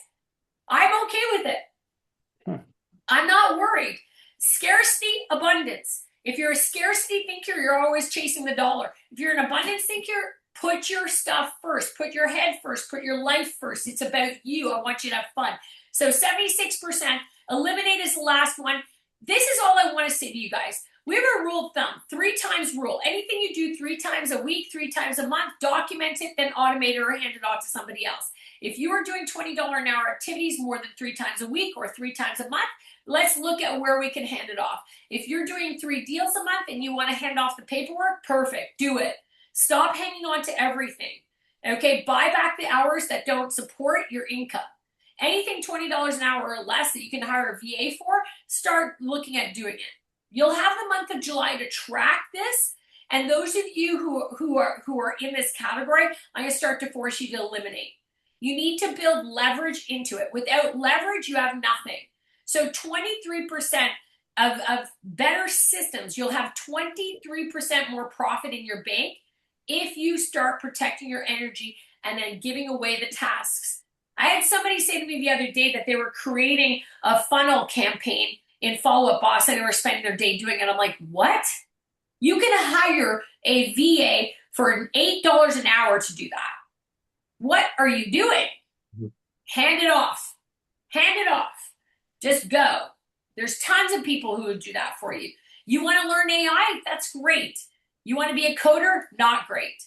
I'm okay with it. I'm not worried. Scarcity, abundance. If you're a scarcity thinker, you're always chasing the dollar. If you're an abundance thinker, put your stuff first. Put your head first. Put your life first. It's about you. I want you to have fun. So 76%, eliminate is the last one. This is all I want to say to you guys. We have a rule of thumb, 3 times rule. Anything you do 3 times a week, 3 times a month, document it, then automate it or hand it off to somebody else. If you are doing $20 an hour activities more than 3 times a week or 3 times a month, let's look at where we can hand it off. If you're doing 3 deals a month and you want to hand off the paperwork, perfect, do it. Stop hanging on to everything. Okay, buy back the hours that don't support your income. Anything $20 an hour or less that you can hire a VA for, start looking at doing it. You'll have the month of July to track this. And those of you who are in this category, I'm going to start to force you to eliminate. You need to build leverage into it. Without leverage, you have nothing. So 23% of better systems, you'll have 23% more profit in your bank if you start protecting your energy and then giving away the tasks. I had somebody say to me the other day that they were creating a funnel campaign in Follow Up Boss and they were spending their day doing it. I'm like, what? You can hire a VA for $8 an hour to do that. What are you doing? Hand it off. Hand it off. Just go. There's tons of people who would do that for you. You want to learn AI? That's great. You want to be a coder? Not great.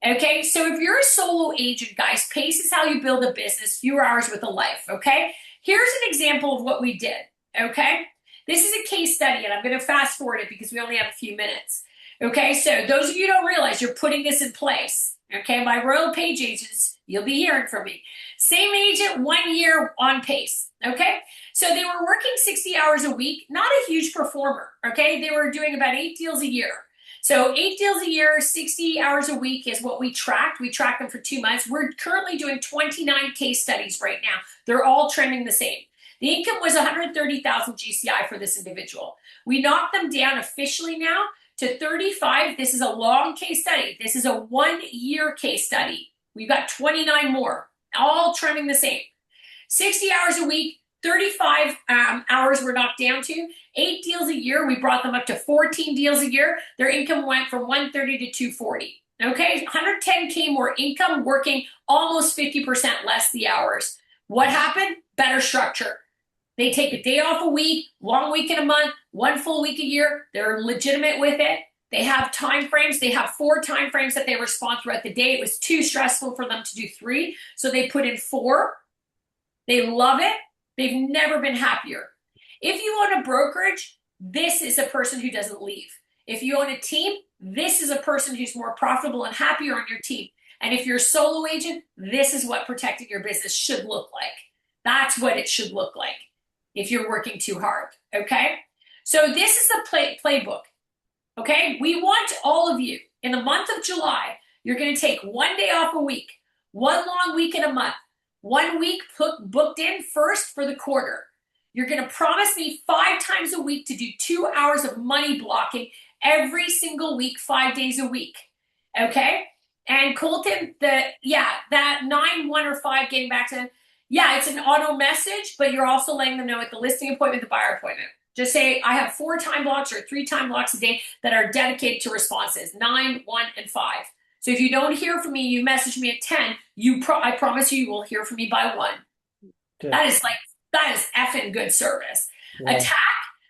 Okay, so if you're a solo agent, guys, pace is how you build a business, fewer hours with a life, okay? Here's an example of what we did, okay? This is a case study, and I'm going to fast forward it because we only have a few minutes. Okay, so those of you who don't realize you're putting this in place. Okay, my Royal Page agents, you'll be hearing from me. Same agent, 1 year on pace. Okay, so they were working 60 hours a week, not a huge performer. Okay, they were doing about 8 deals a year. So 8 deals a year, 60 hours a week is what we tracked. We tracked them for 2 months. We're currently doing 29 case studies right now. They're all trending the same. The income was 130,000 GCI for this individual. We knocked them down officially now to 35. This is a long case study. This is a 1 year case study. We've got 29 more, all trending the same. 60 hours a week, 35 hours were knocked down to. 8 deals a year, we brought them up to 14 deals a year. Their income went from 130 to 240. Okay, 110K more income, working almost 50% less the hours. What happened? Better structure. They take a day off a week, long week in a month, 1 full week a year. They're legitimate with it. They have time frames. They have 4 time frames that they respond throughout the day. It was too stressful for them to do 3, so they put in 4. They love it. They've never been happier. If you own a brokerage, this is a person who doesn't leave. If you own a team, this is a person who's more profitable and happier on your team. And if you're a solo agent, this is what protecting your business should look like. That's what it should look like if you're working too hard, okay? So this is the playbook, okay? We want all of you, in the month of July, you're gonna take 1 day off a week, 1 long week in a month, 1 week booked in first for the quarter. You're gonna promise me 5 times a week to do 2 hours of money blocking every single week, 5 days a week, okay? And Colton, that 9, 1, or 5 getting back to them. Yeah, it's an auto message, but you're also letting them know at the listing appointment, the buyer appointment. Just say, I have 4 time blocks or 3 time blocks a day that are dedicated to responses, 9, 1, and 5. So if you don't hear from me, you message me at 10, I promise you will hear from me by 1. Okay. That is effing good service. Yeah. Attack,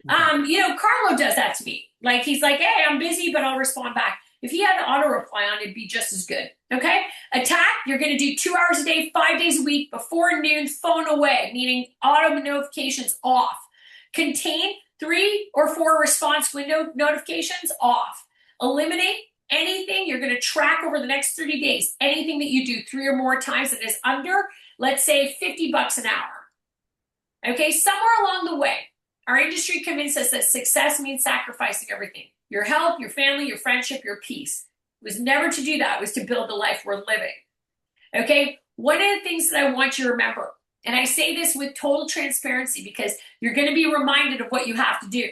Carlo does that to me. Like, he's like, hey, I'm busy, but I'll respond back. If he had an auto reply on, it'd be just as good. Okay? Attack, you're going to do 2 hours a day, 5 days a week, before noon, phone away, meaning auto notifications off. Contain 3 or 4 response window notifications off. Eliminate anything you're going to track over the next 30 days. Anything that you do 3 or more times that is under, let's say, $50 an hour. Okay? Somewhere along the way, our industry convinced us that success means sacrificing everything. Your health, your family, your friendship, your peace. It was never to do that. It was to build the life we're living. Okay? One of the things that I want you to remember, and I say this with total transparency because you're going to be reminded of what you have to do.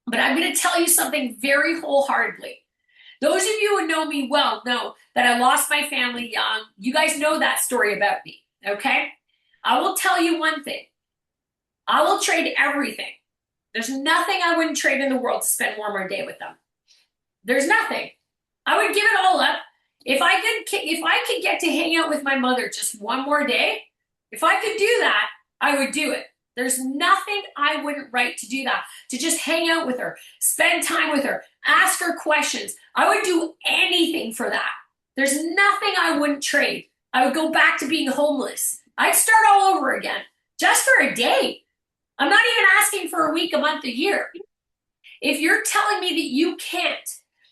But I'm going to tell you something very wholeheartedly. Those of you who know me well know that I lost my family young. You guys know that story about me. Okay? I will tell you one thing. I will trade everything. There's nothing I wouldn't trade in the world to spend one more day with them. There's nothing. I would give it all up. If I could get to hang out with my mother just one more day, if I could do that, I would do it. There's nothing I wouldn't write to do that, to just hang out with her, spend time with her, ask her questions. I would do anything for that. There's nothing I wouldn't trade. I would go back to being homeless. I'd start all over again, just for a day. I'm not even asking for a week, a month, a year. If you're telling me that you can't,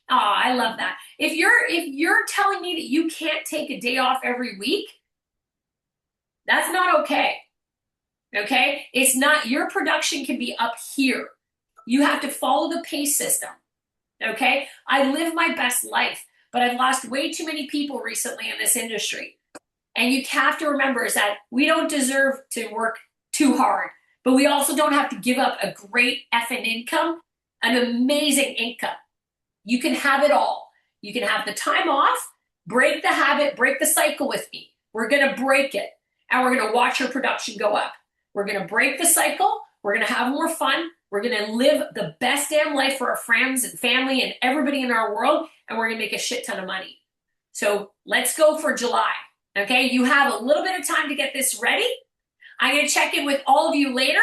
I love that. If you're telling me that you can't take a day off every week, that's not okay. Okay? It's not, your production can be up here. You have to follow the pace system. Okay? I live my best life, but I've lost way too many people recently in this industry. And you have to remember is that we don't deserve to work too hard, but we also don't have to give up a great effing income, an amazing income. You can have it all. You can have the time off, break the habit, break the cycle with me. We're going to break it, and we're going to watch your production go up. We're going to break the cycle. We're going to have more fun. We're going to live the best damn life for our friends and family and everybody in our world, and we're going to make a shit ton of money. So let's go for July. Okay? You have a little bit of time to get this ready. I'm going to check in with all of you later.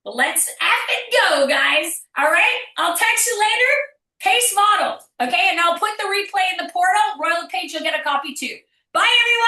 Let's effing go, guys. All right? I'll text you later. Pace modeled. Okay? And I'll put the replay in the portal. Royal LePage, you'll get a copy too. Bye, everyone.